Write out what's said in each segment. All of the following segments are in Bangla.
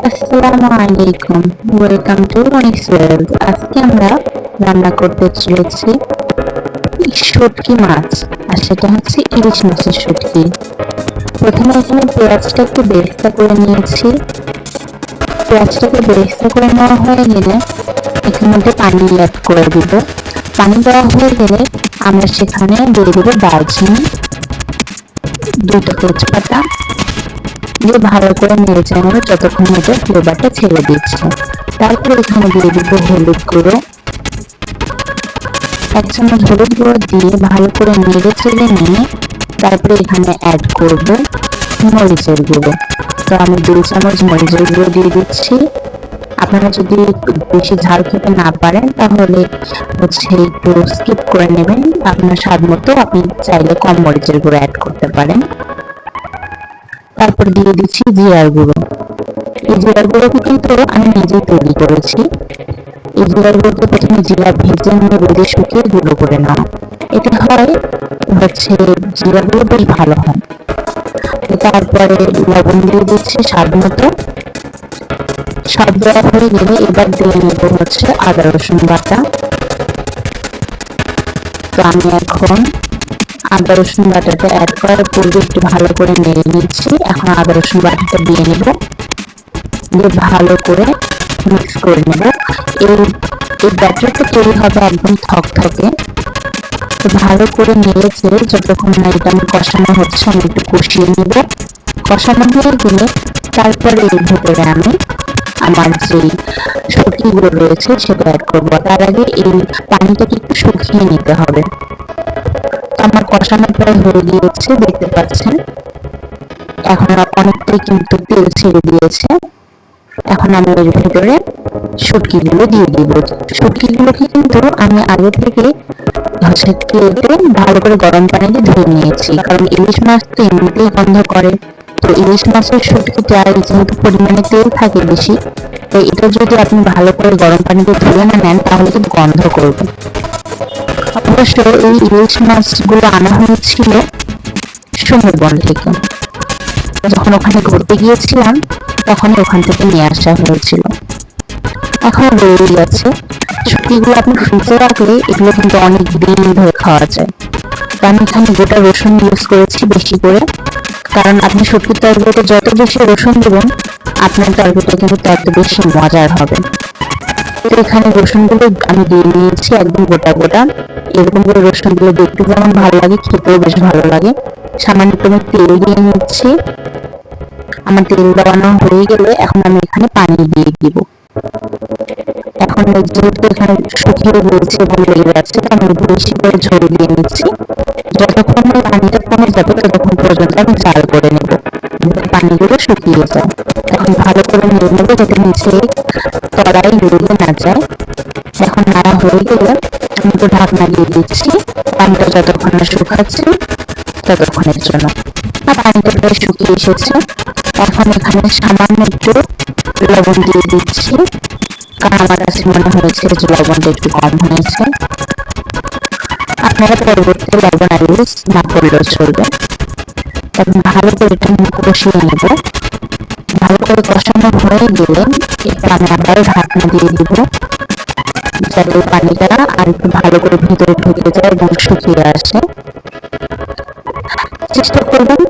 আসসালামু আলাইকুম, ওয়েলকাম টু মনিস ওয়েলস। আজকে আমরা রান্না করতে চলেছি শুটকি মাছ, আর সেটা হচ্ছে ইলিশ মাছের শুটকি। প্রথমে এখানে পেঁয়াজটা একটু বেরেস্তা করে নিয়েছি। পেঁয়াজটাকে বেরেস্তা করে নেওয়া হয়ে গেলে এখানে মধ্যে পানি অ্যাড করে দিব। পানি দেওয়া হয়ে গেলে আমরা সেখানে দিয়ে দেবো দারচিনি, দুটো তেজপাতা দিয়ে ভালো করে নেড়ে চেড়ে যতক্ষণ মধ্যে ফ্লেভারটা ছেড়ে দিচ্ছে। তারপরে এখানে দিয়ে দিব হলুদ গুঁড়ো, 1 চামচ হলুদ গুঁড়ো দিয়ে ভালো করে নেড়ে চেড়ে নিয়ে তারপরে এখানে অ্যাড করব মরিচের গুঁড়ো। তো আমি 2 চামচ মরিচের গুঁড়ো দিয়ে দিচ্ছি। আপনারা যদি বেশি ঝাল খেতে না পারেন তাহলে একটু স্কিপ করে নেবেন, আপনার স্বাদ মতো আপনি চাইলে কম মরিচের গুঁড়ো অ্যাড করতে পারেন। তারপর দিয়ে দিচ্ছি জিরার গুঁড়ো। এই জিরার গুঁড়োকে কিন্তু আমি নিজেই তৈরি করেছি। এই জিরার গুঁড়োকে প্রথমে জিরা ভেজে নিয়ে রোদে শুকিয়ে গুঁড়ো করে নেওয়া, এতে হয় জিরা গুঁড়ো বেশ ভালো হয়। তারপরে লবণ দিয়ে দিচ্ছি স্বাদ মতো। সব দেওয়া হয়ে গেলে এবার দিয়ে নেব আদা রসুন বাটা। তো আমি এখন আদা রসুন বাটাটা অ্যাড করার পূর্বে একটু ভালো করে নেড়ে নিচ্ছি। এখন আদা রসুন বাটাটা দিয়ে নেব, দিয়ে ভালো করে মিক্স করে নেব। এই ব্যাটারটা তৈরি হবে একদম থকথকে। তো ভালো করে নেড়ে চেড়ে যতক্ষণ না এটা আমি কষানো হচ্ছে আমি একটু কষিয়ে নেব। কষানো হয়ে গেলে তারপরে এর ভেতরে আমি আমার যেই শুটকিগুলো রয়েছে সেটা অ্যাড করবো। তার আগে এই পানিটাকে একটু শুকিয়ে নিতে হবে। আমার কষানো প্রায় হয়ে গিয়েছে, দেখতে পাচ্ছেন এখন অনেকটাই কিন্তু তেল ছেড়ে দিয়েছে। এখন আমি এর ভেতরে শুটকিগুলো দিয়ে দিব। শুটকিগুলোকে কিন্তু আমি আগে থেকে কেটে ভালো করে গরম পানিতে ধুয়ে নিয়েছি, কারণ ইলিশ মাছ তো এমনিতেই গন্ধ করে। তো ইলিশ মাছের শুটকিতে যেহেতু পরিমাণে তেল থাকে বেশি, তো এটা যদি আপনি ভালো করে গরম পানিতে ধুয়ে না নেন তাহলে কিন্তু গন্ধ করবে। অবশ্য এই ইলিশ মাছগুলো আনা হয়েছিল সুন্দরবন থেকে। যখন ওখানে ঘুরতে গিয়েছিলাম তখন ওখান থেকে নিয়ে আসা হয়েছিল, এখন রয়েই আছে। শুটকিগুলো আপনি ফ্রিজে রাখলে এগুলো কিন্তু অনেক দিন ধরে খাওয়া যায়। তো আমি এখানে গোটা রসুন ইউজ করেছি বেশি করে, কারণ আপনি শুটকির তরকারিতে যত বেশি রসুন দেবেন আপনার তরকারিটা কিন্তু তত বেশি মজার হবে। তো এখানে রসুনগুলো আমি দিয়ে নিয়েছি একদম গোটা গোটা। এরকম করে রসুনগুলো দেখতে যেমন ভালো লাগে, খেতেও বেশ ভালো লাগে। সামান্য একটু আমি তেল দিয়ে নিচ্ছি। আমার তেল দেওয়ানো হয়ে গেলে এখন আমি এখানে পানি দিয়ে দিব। এখন যেহেতু এখানে শুকিয়ে রয়েছে এবং লেগে যাচ্ছে, আমি বেশি করে ঝোল দিয়ে নিচ্ছি। যতক্ষণ পানিটা কমে যাবে ততক্ষণ পর্যন্ত আমি জাল করে নেব, যাতে পানিগুলো শুকিয়ে যায়। এখন ভালো করে নেড়ে নেব যাতে নিচে তলায় লেগে না যায়। এখন নাড়া হয়ে গেলে আমি একটু ঢাকনা দিয়ে দিচ্ছি পানিটা যতক্ষণ না শুকাচ্ছে ততক্ষণের জন্য। আর পানিটা প্রায় শুকিয়ে এসেছে। এখন এখানে সামান্য একটু লবণ দিয়ে দিচ্ছি, কারণ আমার কাছে মনে হয়েছে যে লবণটা একটু কম হয়েছে। আপনারা পরবর্তীতে লবণ ইউজ না করলেও চলবে। এখন ভালো করে এটা কষিয়ে নেব। ভালো করে কষানো হয়ে গেলে এরপর আমি আবার ঢাকনা দিয়ে দিব, যাতে পানিটা আর একটু ভালো করে ভিতরে ঢুকে যায় এবং শুকিয়ে আসে। চেষ্টা করবেন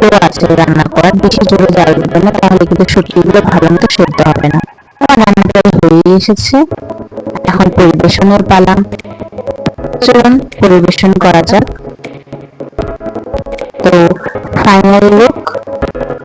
লো আঁচে রান্না করার, বেশি জোরে জাল দেবেন না, তাহলে কিন্তু শুটকিগুলো ভালো মতো সেদ্ধ হবে না। আমার রান্নাটা হয়ে এসেছে, এখন পরিবেশনের পালা। চলুন পরিবেশন করা যাক। তো ফাইনাল লুক